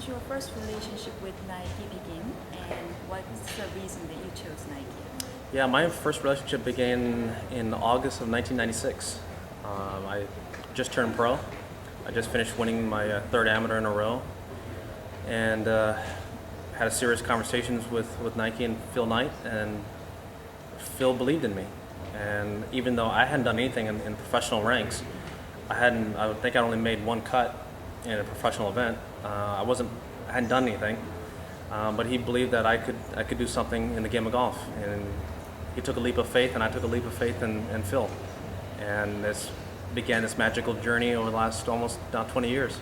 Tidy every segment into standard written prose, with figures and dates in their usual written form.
your first relationship with Nike begin, and what's the reason that you chose Nike? Yeah, my first relationship began in August of 1996. I just turned pro. I just finished winning my third amateur in a row, and had a serious conversations with Nike and Phil Knight, and Phil believed in me. And even though I hadn't done anything in professional ranks, I think I only made one cut in a professional event. I hadn't done anything, but he believed that I could do something in the game of golf, and he took a leap of faith, and I took a leap of faith in Phil, and this began this magical journey over the last almost now 20 years.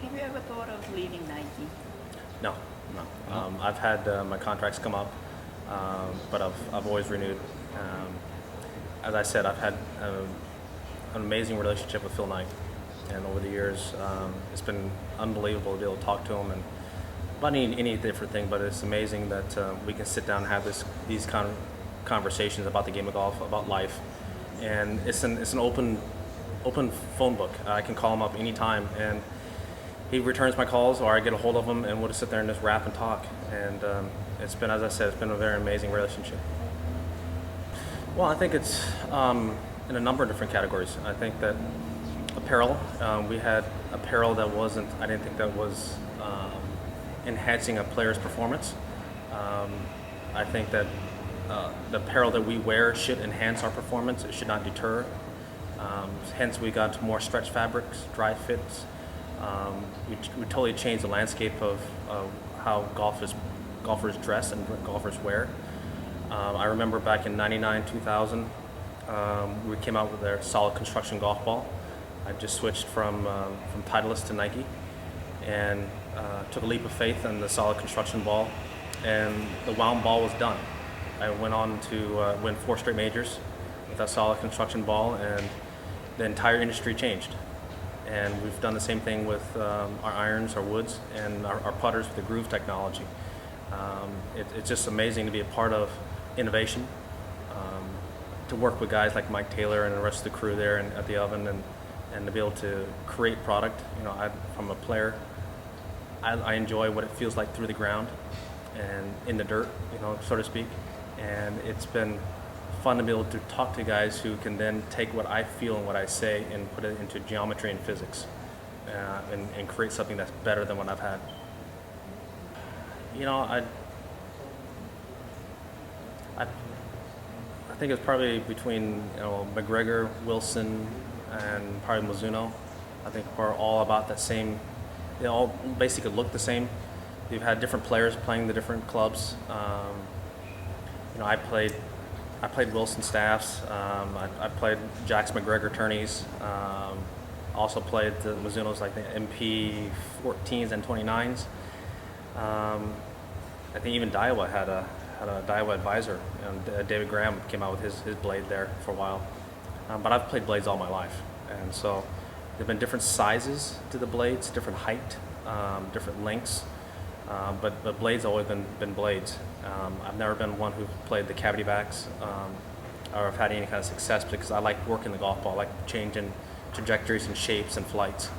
Have you ever thought of leaving Nike? No, no. I've had my contracts come up, but I've always renewed. As I said, I've had an amazing relationship with Phil Knight, and over the years, it's been unbelievable to be able to talk to him and about any different thing. But it's amazing that we can sit down and have these kind of conversations about the game of golf, about life, and it's an open phone book. I can call him up anytime, and he returns my calls, or I get a hold of him, and we'll just sit there and just rap and talk. And it's been, as I said, it's been a very amazing relationship. Well, I think it's in a number of different categories. I think that apparel, we had apparel that I didn't think that was enhancing a player's performance. I think that the apparel that we wear should enhance our performance. It should not deter. Hence, we got to more stretch fabrics, dry fits. We totally changed the landscape of how golfers dress and what golfers wear. I remember back in '99, 2000, we came out with their solid construction golf ball. I just switched from Titleist to Nike, and took a leap of faith in the solid construction ball, and the wound ball was done. I went on to win 4 straight majors with that solid construction ball, and the entire industry changed. And we've done the same thing with our irons, our woods, and our putters with the groove technology. It's just amazing to be a part of innovation, to work with guys like Mike Taylor and the rest of the crew there at the oven, and to be able to create product. From a player, I enjoy what it feels like through the ground and in the dirt, so to speak. And it's been fun to be able to talk to guys who can then take what I feel and what I say and put it into geometry and physics, and create something that's better than what I've had. I think it's probably between McGregor, Wilson, and probably Mizuno. I think we're all about that same. They all basically look the same. You've had different players playing the different clubs. I played Wilson staffs. I played Jack's McGregor tourneys. Also played the Mizuno's, like the MP 14s and 29s. I think even Daiwa had a Daiwa advisor, and David Graham came out with his blade there for a while. But I've played blades all my life, and so there've been different sizes to the blades, different height, different lengths. But blades have always been blades. I've never been one who played the cavity backs, or have had any kind of success, because I like working the golf ball, I like changing trajectories and shapes and flights.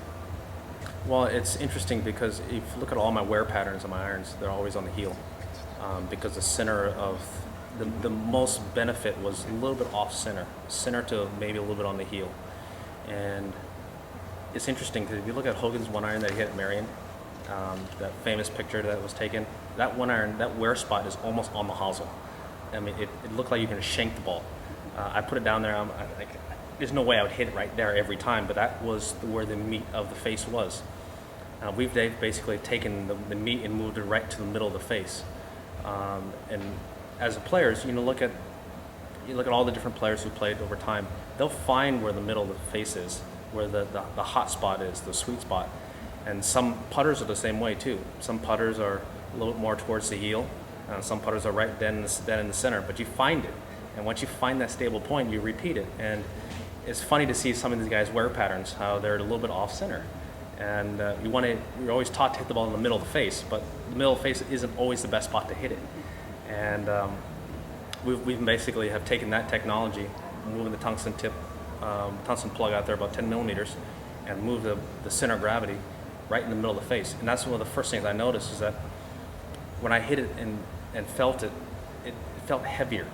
Well, it's interesting because if you look at all my wear patterns on my irons, they're always on the heel, because the center of the most benefit was a little bit off center to maybe a little bit on the heel. And it's interesting because if you look at Hogan's one iron that he hit at Marion, that famous picture that was taken, that one iron, that wear spot is almost on the hosel. I mean, it looked like you can shank the ball. I put it down there. There's no way I would hit it right there every time, but that was where the meat of the face was. We've basically taken the meat and moved it right to the middle of the face. And as a players, you look at all the different players who played over time. They'll find where the middle of the face is, where the hot spot is, the sweet spot. And some putters are the same way too. Some putters are a little bit more towards the heel. Some putters are right then in the center. But you find it, and once you find that stable point, you repeat it. And it's funny to see some of these guys' wear patterns, how they're a little bit off center. And you're always taught to hit the ball in the middle of the face, but the middle of the face isn't always the best spot to hit it. And we've basically have taken that technology, moving the tungsten plug out there about 10 millimeters, and move the center of gravity right in the middle of the face. And that's one of the first things I noticed is that when I hit it and felt it, it felt heavier.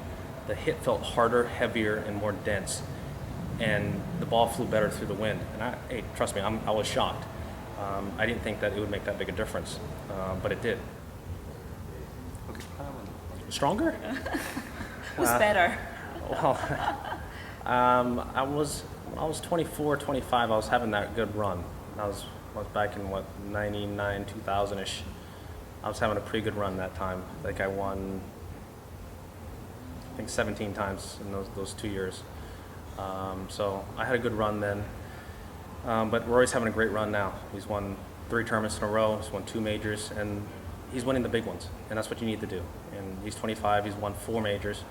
The hit felt harder, heavier, and more dense. And the ball flew better through the wind. And hey, trust me, I was shocked. I didn't think that it would make that big a difference, but it did. Okay. Stronger? Who's better? Well, when I was 24, 25, I was having that good run. I was back in 99, 2000-ish. I was having a pretty good run that time. Like I won, I think 17 times in those 2 years. So I had a good run then. But Rory's having a great run now. He's won 3 tournaments in a row. He's won 2 majors, and he's winning the big ones. And that's what you need to do. And he's 25. He's won 4 majors.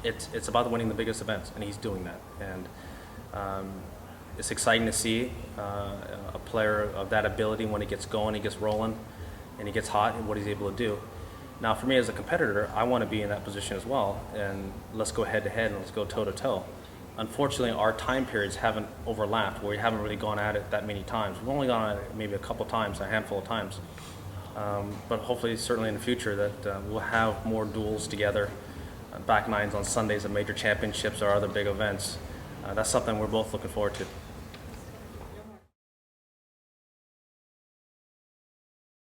It's about winning the biggest events, and he's doing that. And it's exciting to see a player of that ability when he gets going, he gets rolling, and he gets hot, and what he's able to do. Now, for me as a competitor, I want to be in that position as well, and let's go head-to-head and let's go toe-to-toe. Unfortunately, our time periods haven't overlapped, where we haven't really gone at it that many times. We've only gone at it maybe a couple times, a handful of times. But hopefully, certainly in the future, that we'll have more duels together, back nines on Sundays at major championships or other big events. That's something we're both looking forward to.